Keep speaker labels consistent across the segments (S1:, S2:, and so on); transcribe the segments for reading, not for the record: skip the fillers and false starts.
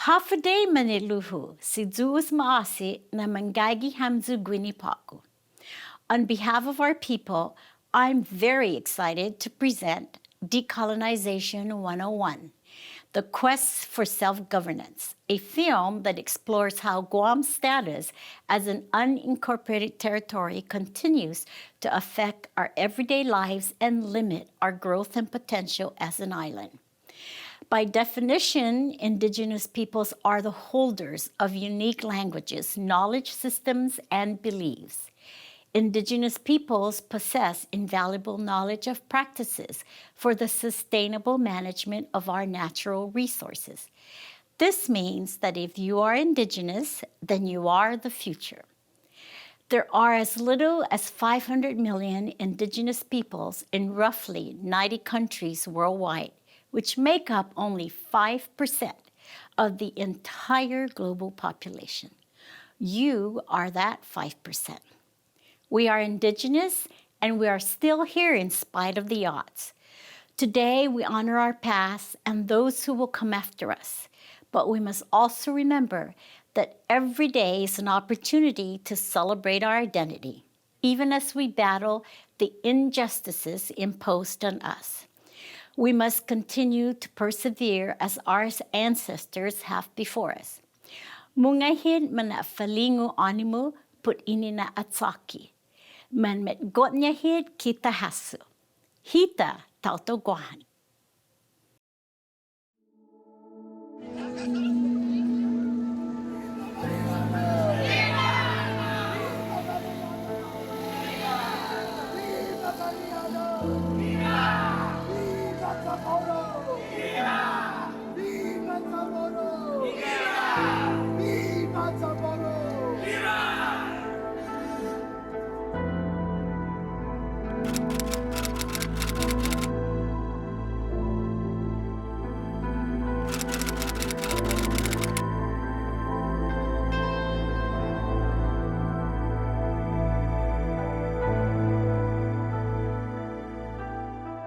S1: Hafaday maniluhu si Zeus maasi na mangagi hamzu gwinipaku. On behalf of our people, I'm very excited to present Decolonization 101, The Quest for Self-Governance, a film that explores how Guam's status as an unincorporated territory continues to affect our everyday lives and limit our growth and potential as an island. By definition, Indigenous peoples are the holders of unique languages, knowledge systems, and beliefs. Indigenous peoples possess invaluable knowledge of practices for the sustainable management of our natural resources. This means that if you are Indigenous, then you are the future. There are as little as 500 million Indigenous peoples in roughly 90 countries worldwide, which make up only 5% of the entire global population. You are that 5%. We are Indigenous, and we are still here in spite of the odds. Today, we honor our past and those who will come after us, but we must also remember that every day is an opportunity to celebrate our identity, even as we battle the injustices imposed on us. We must continue to persevere as our ancestors have before us. Mungahid mana falingu animu put inina atsaki. Man met gotnyahid kita hasu. Hita tauto guahan.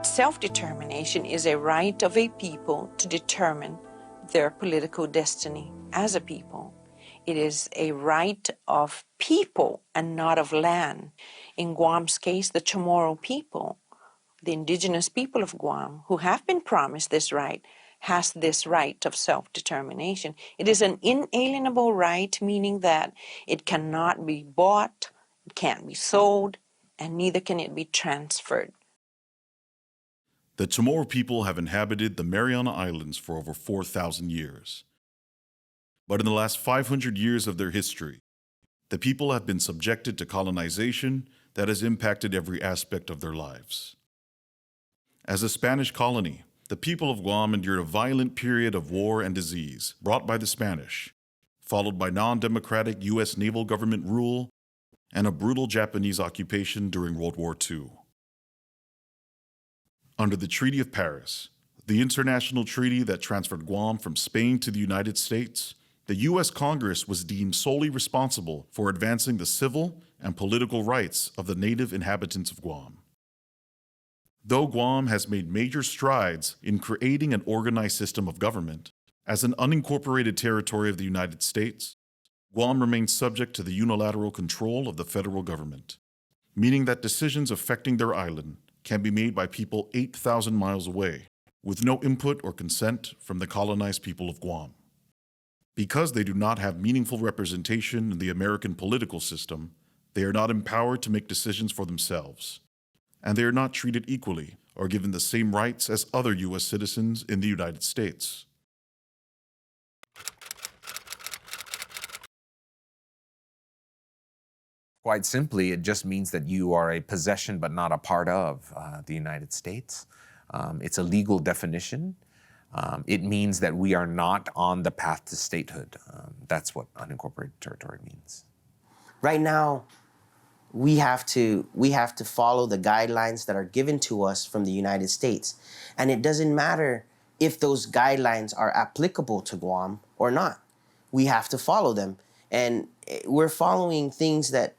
S2: Self-determination is a right of a people to determine their political destiny as a people. It is a right of people and not of land. In Guam's case, the Chamorro people, the indigenous people of Guam, who have been promised this right, has this right of self-determination. It is an inalienable right, meaning that it cannot be bought, it can't be sold, and neither can it be transferred.
S3: The Chamorro people have inhabited the Mariana Islands for over 4,000 years. But in the last 500 years of their history, the people have been subjected to colonization that has impacted every aspect of their lives. As a Spanish colony, the people of Guam endured a violent period of war and disease brought by the Spanish, followed by non-democratic U.S. naval government rule and a brutal Japanese occupation during World War II. Under the Treaty of Paris, the international treaty that transferred Guam from Spain to the United States, the U.S. Congress was deemed solely responsible for advancing the civil and political rights of the native inhabitants of Guam. Though Guam has made major strides in creating an organized system of government, as an unincorporated territory of the United States, Guam remains subject to the unilateral control of the federal government, meaning that decisions affecting their island can be made by people 8,000 miles away, with no input or consent from the colonized people of Guam. Because they do not have meaningful representation in the American political system, they are not empowered to make decisions for themselves, and they are not treated equally or given the same rights as other U.S. citizens in the United States.
S4: Quite simply, it just means that you are a possession but not a part of the United States. It's a legal definition. It means that we are not on the path to statehood. That's what unincorporated territory means.
S5: Right now, we have to follow the guidelines that are given to us from the United States. And it doesn't matter if those guidelines are applicable to Guam or not. We have to follow them. And we're following things that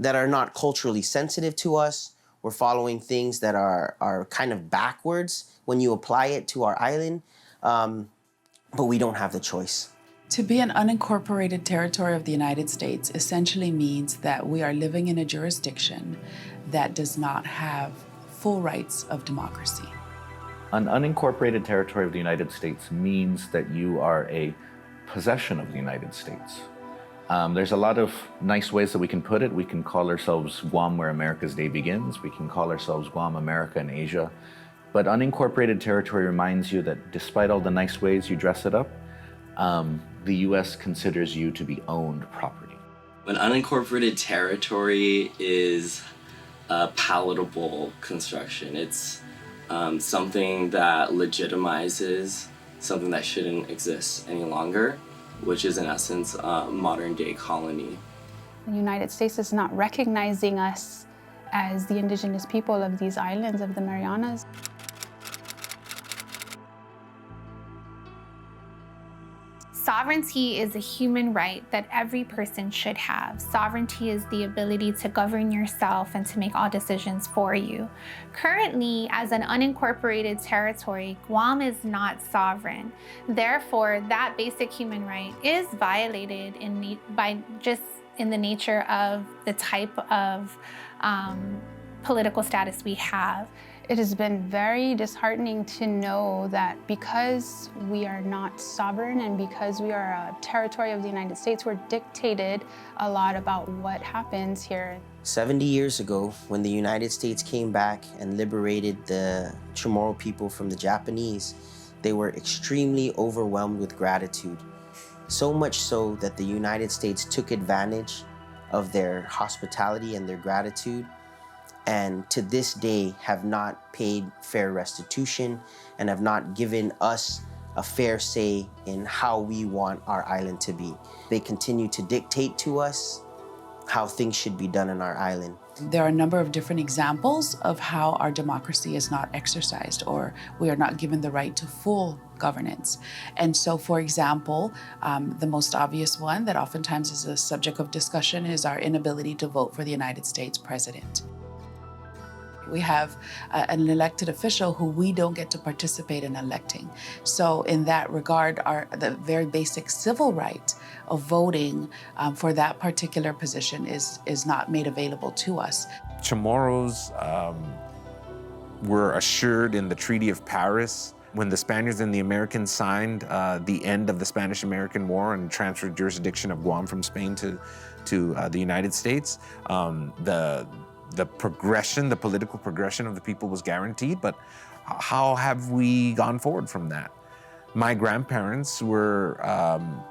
S5: are not culturally sensitive to us. We're following things that are kind of backwards when you apply it to our island. but we don't have the choice.
S6: To be an unincorporated territory of the United States essentially means that we are living in a jurisdiction that does not have full rights of democracy.
S7: An unincorporated territory of the United States means that you are a possession of the United States. There's a lot of nice ways that we can put it. We can call ourselves Guam, where America's day begins. We can call ourselves Guam, America, and Asia. But unincorporated territory reminds you that despite all the nice ways you dress it up, the U.S. considers you to be owned property.
S8: An unincorporated territory is a palatable construction. It's something that legitimizes something that shouldn't exist any longer, which is in essence a modern-day colony.
S9: The United States is not recognizing us as the indigenous people of these islands of the Marianas.
S10: Sovereignty is a human right that every person should have. Sovereignty is the ability to govern yourself and to make all decisions for you. Currently, as an unincorporated territory, Guam is not sovereign. Therefore, that basic human right is violated by the nature of the type of political status we have.
S9: It has been very disheartening to know that because we are not sovereign and because we are a territory of the United States, we're dictated a lot about what happens here.
S5: 70 years ago, when the United States came back and liberated the Chamorro people from the Japanese, they were extremely overwhelmed with gratitude. So much so that the United States took advantage of their hospitality and their gratitude, and to this day have not paid fair restitution and have not given us a fair say in how we want our island to be. They continue to dictate to us how things should be done on our island.
S6: There are a number of different examples of how our democracy is not exercised or we are not given the right to full governance. And so, for example, the most obvious one that oftentimes is a subject of discussion is our inability to vote for the United States president. We have an elected official who we don't get to participate in electing. So in that regard, the very basic civil right of voting for that particular position is not made available to us.
S4: Chamorros were assured in the Treaty of Paris when the Spaniards and the Americans signed the end of the Spanish-American War and transferred jurisdiction of Guam from Spain to the United States. The progression, the political progression of the people was guaranteed, but how have we gone forward from that? My grandparents were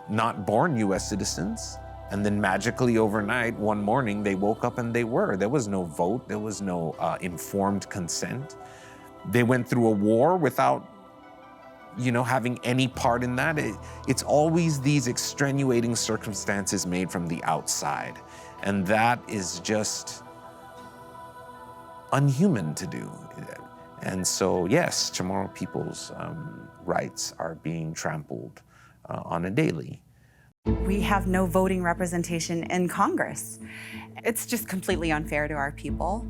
S4: not born US citizens, and then magically overnight, one morning, they woke up and they were. There was no vote, there was no informed consent. They went through a war without having any part in that. It's always these extenuating circumstances made from the outside, and that is just unhuman to do. And so, yes, Chamorro people's rights are being trampled on a daily.
S11: We have no voting representation in Congress. It's just completely unfair to our people.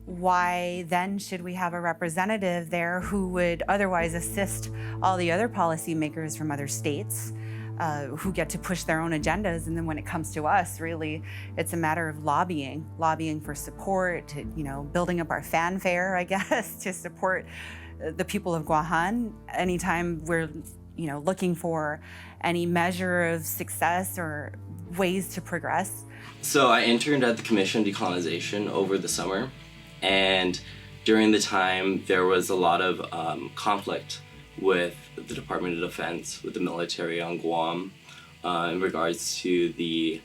S11: Why then should we have a representative there who would otherwise assist all the other policymakers from other states who get to push their own agendas, and then when it comes to us, really, it's a matter of lobbying for support, building up our fanfare, I guess, to support the people of Guam. Anytime we're, looking for any measure of success or ways to progress.
S8: So I interned at the Commission of Decolonization over the summer, and during the time there was a lot of conflict with the Department of Defense, with the military on Guam, in regards to the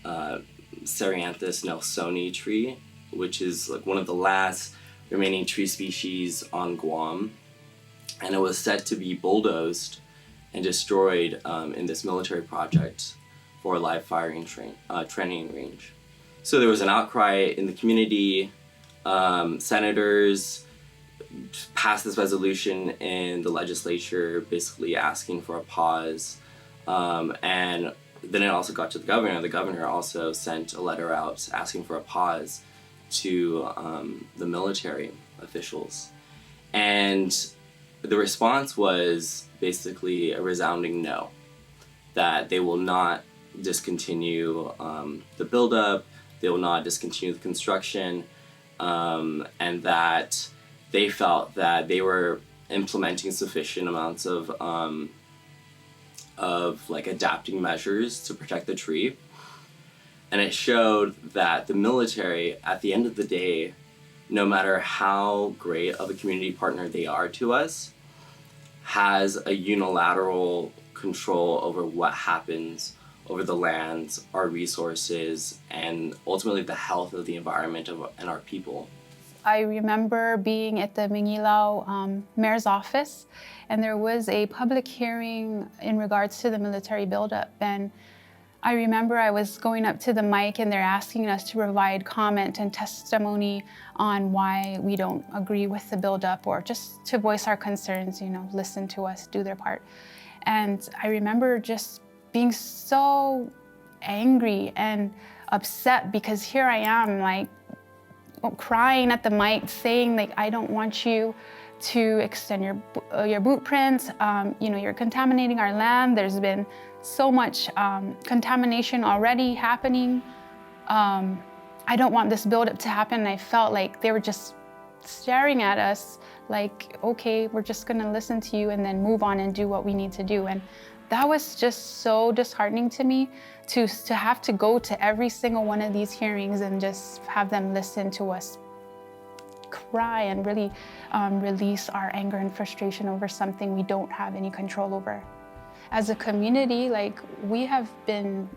S8: Ceranthus nelsoni tree, which is like one of the last remaining tree species on Guam. And it was set to be bulldozed and destroyed in this military project for a live firing training range. So there was an outcry in the community. Senators passed this resolution in the legislature, basically asking for a pause. And then it also got to the governor. The governor also sent a letter out asking for a pause to the military officials. And the response was basically a resounding no, that they will not discontinue the buildup, they will not discontinue the construction, and that they felt that they were implementing sufficient amounts of like adapting measures to protect the tree. And it showed that the military, at the end of the day, no matter how great of a community partner they are to us, has a unilateral control over what happens over the lands, our resources, and ultimately the health of the environment and our people.
S9: I remember being at the Mangilao mayor's office, and there was a public hearing in regards to the military buildup. And I remember I was going up to the mic and they're asking us to provide comment and testimony on why we don't agree with the buildup, or just to voice our concerns, you know, listen to us, do their part. And I remember just being so angry and upset, because here I am, like, crying at the mic, saying, like, I don't want you to extend your boot prints. You know, you're contaminating our land. There's been so much contamination already happening. I don't want this buildup to happen. And I felt like they were just staring at us like, okay, we're just gonna listen to you and then move on and do what we need to do. And that was just so disheartening to me, to have to go to every single one of these hearings and just have them listen to us cry and really release our anger and frustration over something we don't have any control over. As a community, like, we have been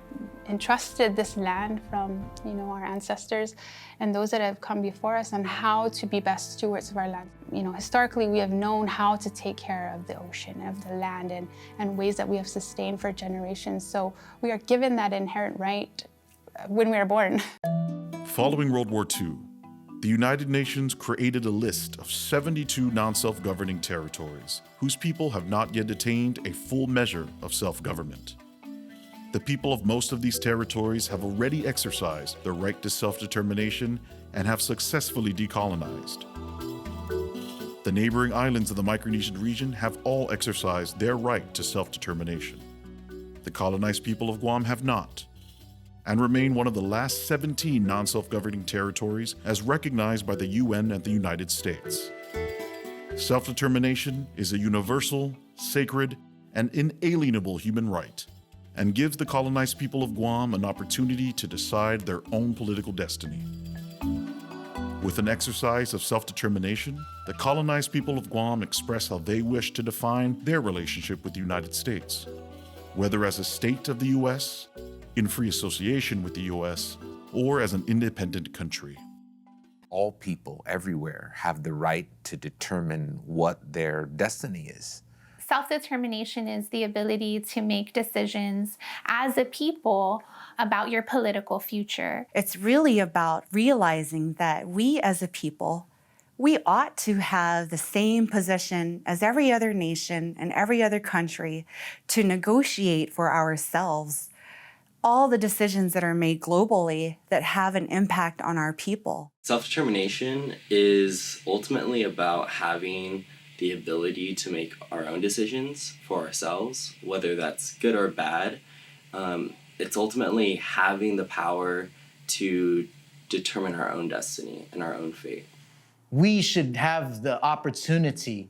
S9: entrusted this land from, you know, our ancestors and those that have come before us on how to be best stewards of our land. You know, historically, we have known how to take care of the ocean, of the land, and ways that we have sustained for generations. So we are given that inherent right when we are born.
S3: Following World War II, the United Nations created a list of 72 non-self-governing territories whose people have not yet attained a full measure of self-government. The people of most of these territories have already exercised their right to self-determination and have successfully decolonized. The neighboring islands of the Micronesian region have all exercised their right to self-determination. The colonized people of Guam have not, and remain one of the last 17 non-self-governing territories as recognized by the UN and the United States. Self-determination is a universal, sacred, and inalienable human right, and gives the colonized people of Guam an opportunity to decide their own political destiny. With an exercise of self-determination, the colonized people of Guam express how they wish to define their relationship with the United States, whether as a state of the U.S., in free association with the U.S., or as an independent country.
S4: All people everywhere have the right to determine what their destiny is.
S10: Self-determination is the ability to make decisions as a people about your political future.
S11: It's really about realizing that we as a people, we ought to have the same position as every other nation and every other country to negotiate for ourselves all the decisions that are made globally that have an impact on our people.
S8: Self-determination is ultimately about having the ability to make our own decisions for ourselves, whether that's good or bad. It's ultimately having the power to determine our own destiny and our own fate.
S12: We should have the opportunity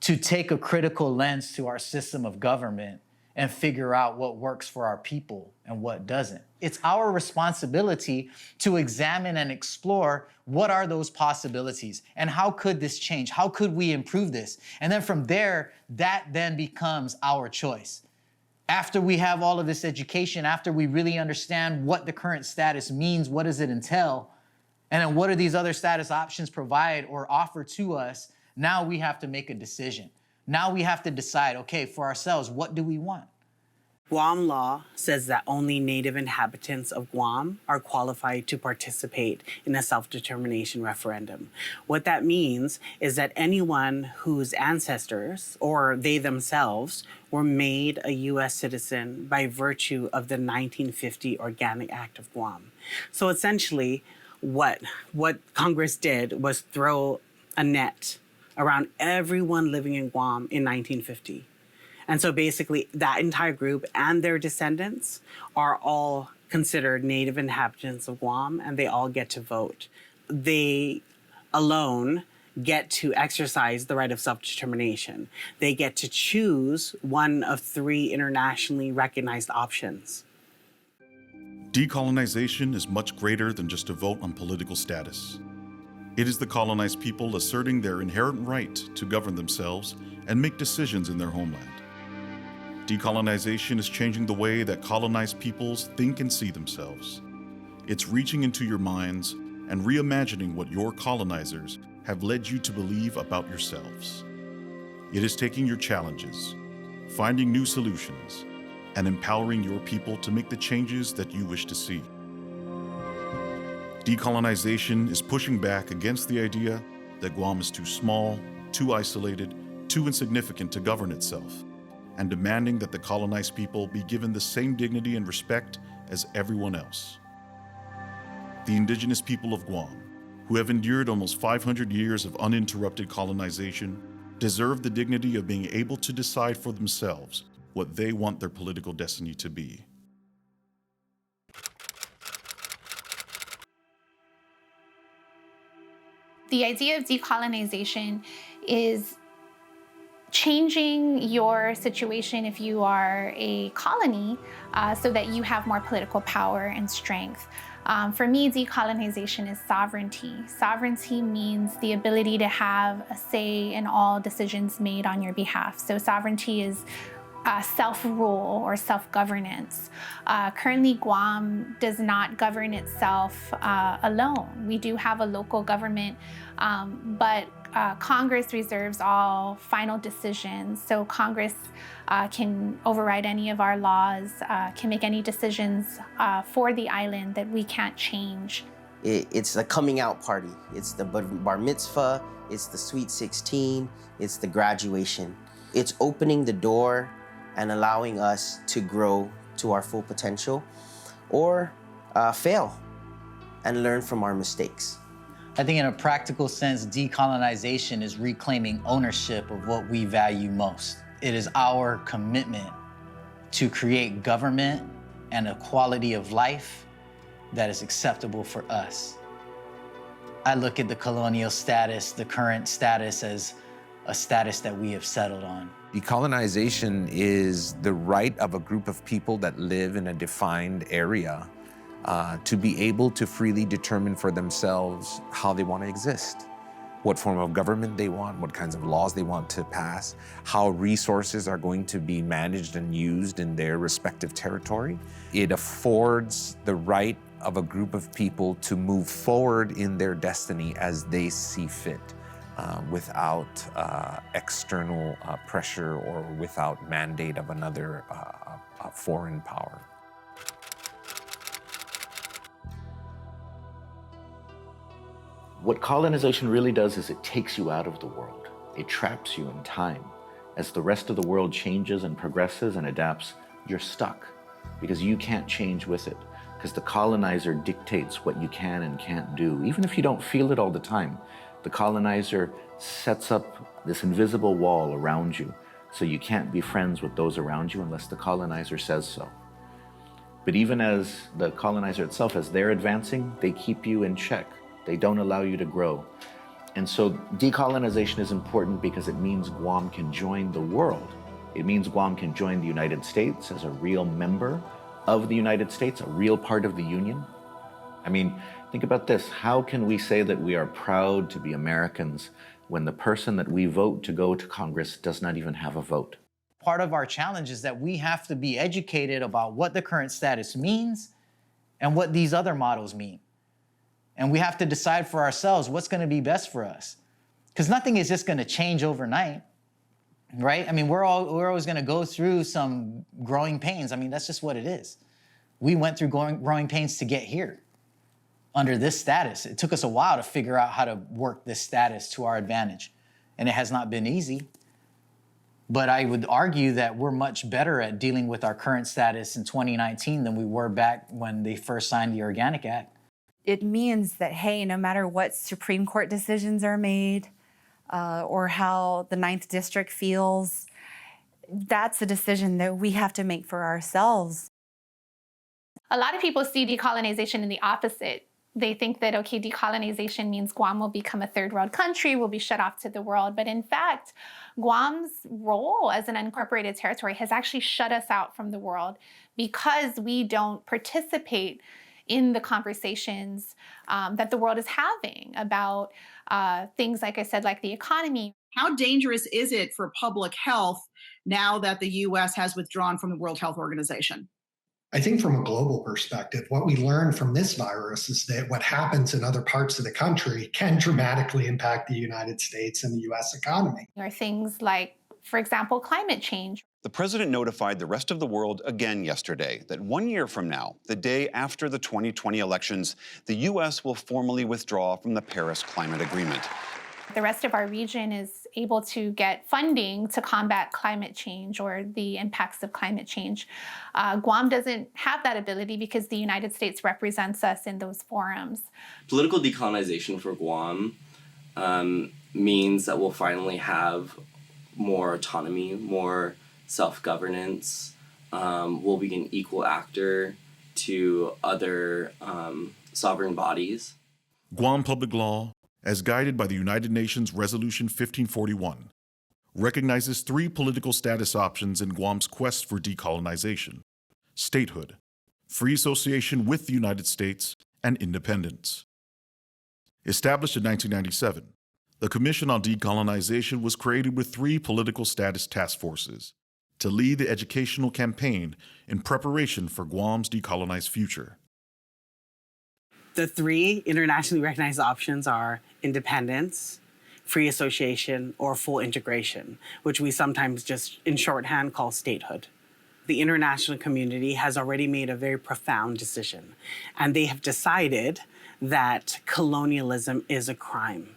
S12: to take a critical lens to our system of government and figure out what works for our people and what doesn't. It's our responsibility to examine and explore what are those possibilities and how could this change? How could we improve this? And then from there, that then becomes our choice. After we have all of this education, after we really understand what the current status means, what does it entail, and then what do these other status options provide or offer to us, now we have to make a decision. Now we have to decide, okay, for ourselves, what do we want?
S13: Guam law says that only native inhabitants of Guam are qualified to participate in a self-determination referendum. What that means is that anyone whose ancestors or they themselves were made a U.S. citizen by virtue of the 1950 Organic Act of Guam. So essentially, what Congress did was throw a net around everyone living in Guam in 1950. And so basically that entire group and their descendants are all considered native inhabitants of Guam, and they all get to vote. They alone get to exercise the right of self-determination. They get to choose one of 3 internationally recognized options.
S3: Decolonization is much greater than just a vote on political status. It is the colonized people asserting their inherent right to govern themselves and make decisions in their homeland. Decolonization is changing the way that colonized peoples think and see themselves. It's reaching into your minds and reimagining what your colonizers have led you to believe about yourselves. It is taking your challenges, finding new solutions, and empowering your people to make the changes that you wish to see. Decolonization is pushing back against the idea that Guam is too small, too isolated, too insignificant to govern itself, and demanding that the colonized people be given the same dignity and respect as everyone else. The indigenous people of Guam, who have endured almost 500 years of uninterrupted colonization, deserve the dignity of being able to decide for themselves what they want their political destiny to be.
S10: The idea of decolonization is changing your situation if you are a colony so that you have more political power and strength. For me, decolonization is sovereignty. Sovereignty means the ability to have a say in all decisions made on your behalf. So sovereignty is self-rule or self-governance. Currently, Guam does not govern itself alone. We do have a local government, but Congress reserves all final decisions. So Congress can override any of our laws, can make any decisions for the island that we can't change.
S5: It's the coming out party. It's the bar mitzvah, it's the sweet 16, it's the graduation. It's opening the door and allowing us to grow to our full potential or fail and learn from our mistakes.
S12: I think in a practical sense, decolonization is reclaiming ownership of what we value most. It is our commitment to create government and a quality of life that is acceptable for us. I look at the colonial status, the current status, as a status that we have settled on.
S4: Decolonization is the right of a group of people that live in a defined area to be able to freely determine for themselves how they want to exist, what form of government they want, what kinds of laws they want to pass, how resources are going to be managed and used in their respective territory. It affords the right of a group of people to move forward in their destiny as they see fit, without external pressure or without mandate of another foreign power.
S7: What colonization really does is it takes you out of the world. It traps you in time. As the rest of the world changes and progresses and adapts, you're stuck because you can't change with it, because the colonizer dictates what you can and can't do. Even if you don't feel it all the time, the colonizer sets up this invisible wall around you, so you can't be friends with those around you unless the colonizer says so. But even as the colonizer itself, as they're advancing, they keep you in check. They don't allow you to grow. And so decolonization is important because it means Guam can join the world. It means Guam can join the United States as a real member of the United States, a real part of the Union. I mean, think about this. How can we say that we are proud to be Americans when the person that we vote to go to Congress does not even have a vote?
S12: Part of our challenge is that we have to be educated about what the current status means and what these other models mean. And we have to decide for ourselves what's going to be best for us. Because nothing is just going to change overnight, right? I mean, we're always going to go through some growing pains. I mean, that's just what it is. We went through growing pains to get here under this status. It took us a while to figure out how to work this status to our advantage. And it has not been easy. But I would argue that we're much better at dealing with our current status in 2019 than we were back when they first signed the Organic Act.
S11: It means that, hey, no matter what Supreme Court decisions are made, or how the 9th District feels. That's a decision that we have to make for ourselves.
S10: A lot of people see decolonization in the opposite. They think that, okay, decolonization means Guam will become a third world country, will be shut off to the world. But in fact, Guam's role as an unincorporated territory has actually shut us out from the world because we don't participate in the conversations that the world is having about things, like I said, like the economy.
S14: How dangerous is it for public health now that the U.S. has withdrawn from the World Health Organization?
S15: I think from a global perspective, what we learn from this virus is that what happens in other parts of the country can dramatically impact the United States and the U.S. economy.
S10: Or things like, for example, climate change.
S16: The president notified the rest of the world again yesterday that 1 year from now, the day after the 2020 elections, the U.S. will formally withdraw from the Paris Climate Agreement.
S10: The rest of our region is able to get funding to combat climate change or the impacts of climate change. Guam doesn't have that ability because the United States represents us in those forums.
S8: Political decolonization for Guam means that we'll finally have more autonomy, more self-governance. We'll be an equal actor to other sovereign bodies.
S3: Guam public law, as guided by the United Nations Resolution 1541, recognizes 3 political status options in Guam's quest for decolonization: statehood, free association with the United States, and independence. Established in 1997, the Commission on Decolonization was created with 3 political status task forces to lead the educational campaign in preparation for Guam's decolonized future.
S13: The 3 internationally recognized options are independence, free association, or full integration, which we sometimes just in shorthand call statehood. The international community has already made a very profound decision, and they have decided that colonialism is a crime.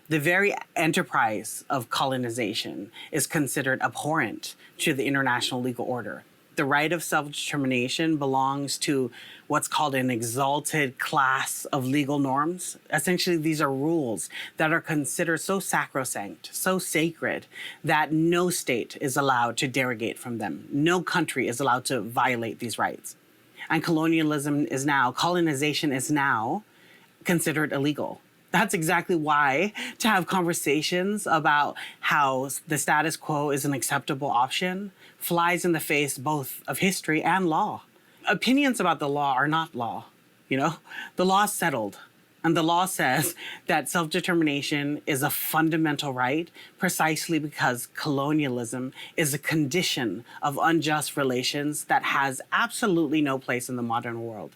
S13: The very enterprise of colonization is considered abhorrent to the international legal order. The right of self-determination belongs to what's called an exalted class of legal norms. Essentially, these are rules that are considered so sacrosanct, so sacred, that no state is allowed to derogate from them. No country is allowed to violate these rights. And colonization is now considered illegal. That's exactly why to have conversations about how the status quo is an acceptable option flies in the face both of history and law. Opinions about the law are not law, you know? The law is settled, and the law says that self-determination is a fundamental right precisely because colonialism is a condition of unjust relations that has absolutely no place in the modern world.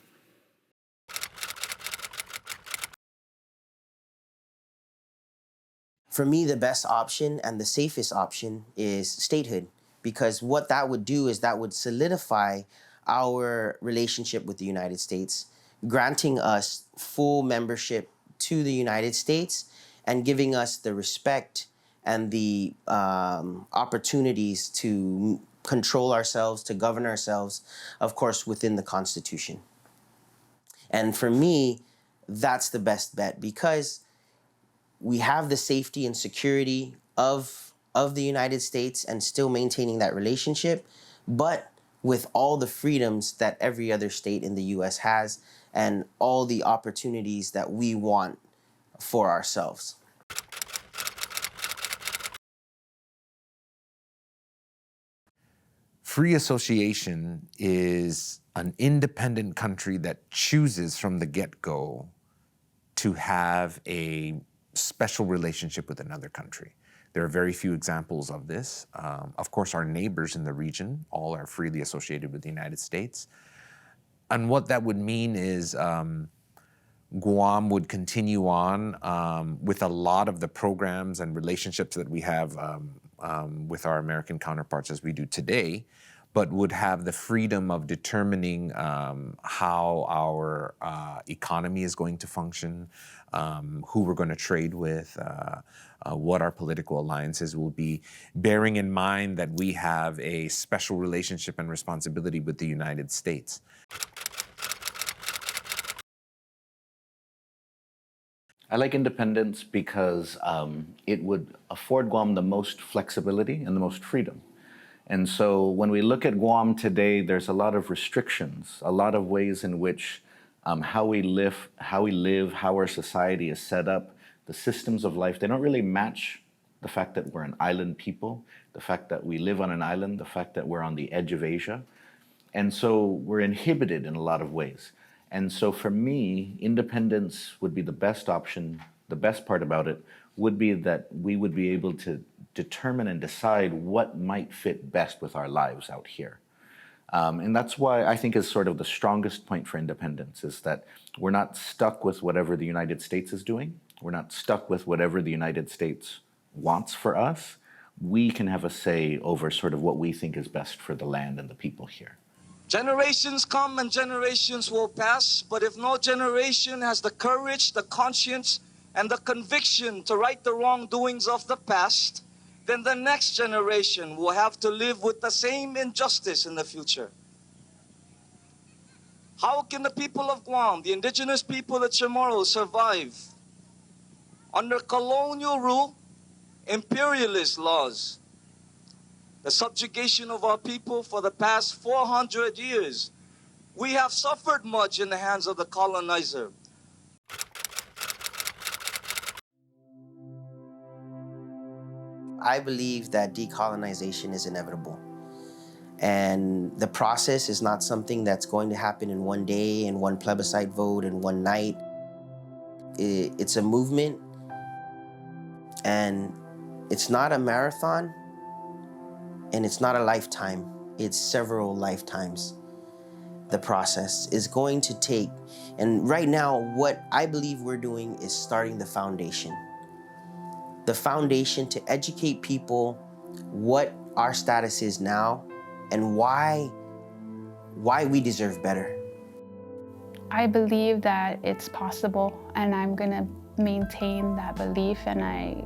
S5: For me, the best option and the safest option is statehood, because what that would do is that would solidify our relationship with the United States, granting us full membership to the United States and giving us the respect and the opportunities to control ourselves, to govern ourselves, of course, within the Constitution. And for me, that's the best bet, because we have the safety and security of the United States and still maintaining that relationship, but with all the freedoms that every other state in the U.S. has and all the opportunities that we want for ourselves.
S4: Free association is an independent country that chooses from the get-go to have a special relationship with another country. There are very few examples of this. Of course, our neighbors in the region all are freely associated with the United States. And what that would mean is Guam would continue on with a lot of the programs and relationships that we have with our American counterparts as we do today, but would have the freedom of determining how our economy is going to function, who we're going to trade with, what our political alliances will be, bearing in mind that we have a special relationship and responsibility with the United States.
S7: I like independence because it would afford Guam the most flexibility and the most freedom. And so when we look at Guam today, there's a lot of restrictions, a lot of ways in which how we live, how our society is set up, the systems of life, they don't really match the fact that we're an island people, the fact that we live on an island, the fact that we're on the edge of Asia. And so we're inhibited in a lot of ways. And so for me, independence would be the best option. The best part about it would be that we would be able to determine and decide what might fit best with our lives out here. And that's why I think is sort of the strongest point for independence, is that we're not stuck with whatever the United States is doing. We're not stuck with whatever the United States wants for us. We can have a say over sort of what we think is best for the land and the people here.
S17: Generations come and generations will pass, but if no generation has the courage, the conscience, and the conviction to right the wrongdoings of the past, then the next generation will have to live with the same injustice in the future. How can the people of Guam, the indigenous people of Chamorro, survive under colonial rule, imperialist laws, the subjugation of our people for the past 400 years? We have suffered much in the hands of the colonizer.
S5: I believe that decolonization is inevitable. And the process is not something that's going to happen in one day, in one plebiscite vote, in one night. It's a movement, and it's not a marathon, and it's not a lifetime. It's several lifetimes. The process is going to take, and right now, what I believe we're doing is starting the foundation. The foundation to educate people what our status is now and why we deserve better.
S9: I believe that it's possible, and I'm gonna maintain that belief, and I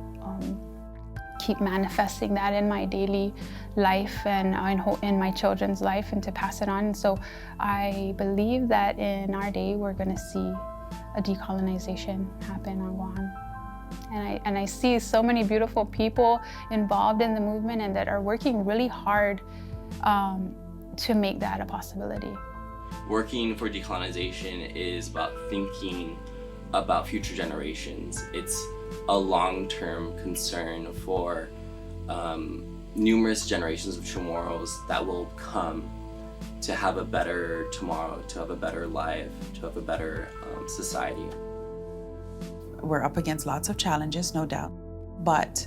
S9: keep manifesting that in my daily life and in my children's life, and to pass it on. So I believe that in our day, we're gonna see a decolonization happen on Guam. And I see so many beautiful people involved in the movement and that are working really hard to make that a possibility.
S8: Working for decolonization is about thinking about future generations. It's a long-term concern for numerous generations of Chamorros that will come to have a better tomorrow, to have a better life, to have a better society.
S6: We're up against lots of challenges, no doubt. But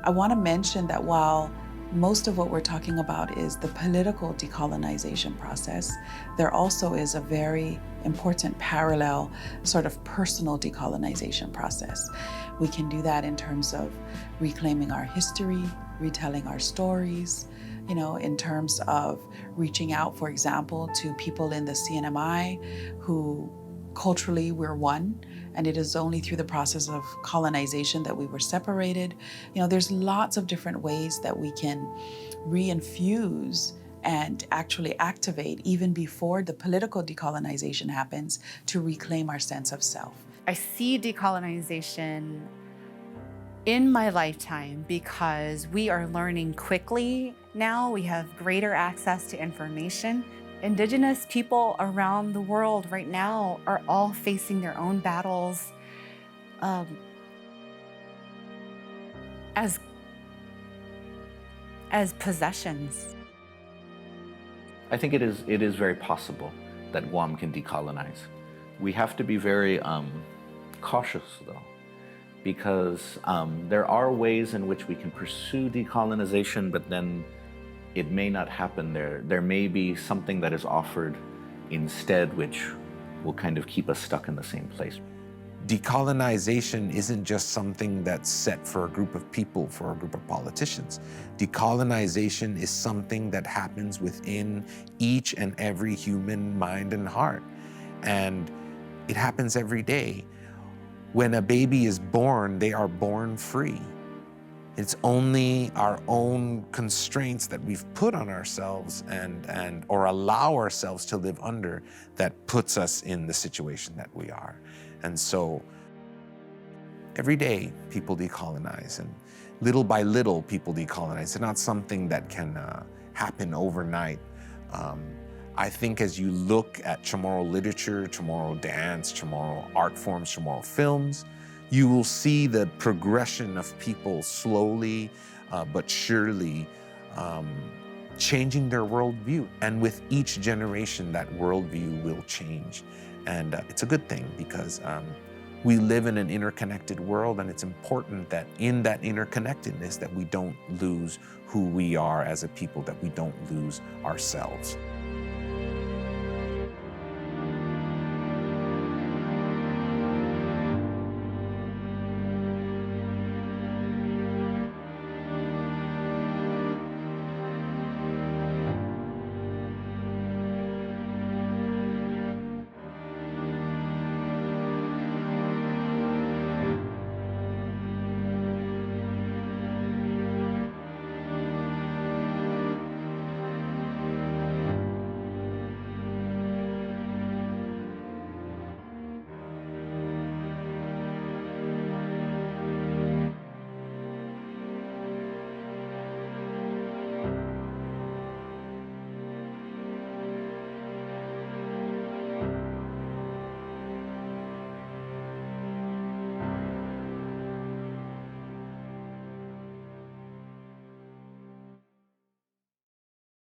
S6: I want to mention that while most of what we're talking about is the political decolonization process, there also is a very important parallel sort of personal decolonization process. We can do that in terms of reclaiming our history, retelling our stories, in terms of reaching out, for example, to people in the CNMI who culturally we're one, and it is only through the process of colonization that we were separated. There's lots of different ways that we can reinfuse and actually activate, even before the political decolonization happens, to reclaim our sense of self.
S11: I see decolonization in my lifetime because we are learning quickly now. We have greater access to information. Indigenous people around the world right now are all facing their own battles as possessions.
S7: I think it is very possible that Guam can decolonize. We have to be very cautious, though, because there are ways in which we can pursue decolonization, but then it may not happen. There may be something that is offered instead, which will kind of keep us stuck in the same place.
S4: Decolonization isn't just something that's set for a group of people, for a group of politicians. Decolonization is something that happens within each and every human mind and heart. And it happens every day. When a baby is born, they are born free. It's only our own constraints that we've put on ourselves or allow ourselves to live under that puts us in the situation that we are. And so Every day, people decolonize, and little by little, people decolonize. It's not something that can happen overnight. I think as you look at Chamorro literature, Chamorro dance, Chamorro art forms, Chamorro films, you will see the progression of people slowly but surely changing their worldview. And with each generation, that worldview will change. And it's a good thing because we live in an interconnected world, and it's important that in that interconnectedness that we don't lose who we are as a people, that we don't lose ourselves.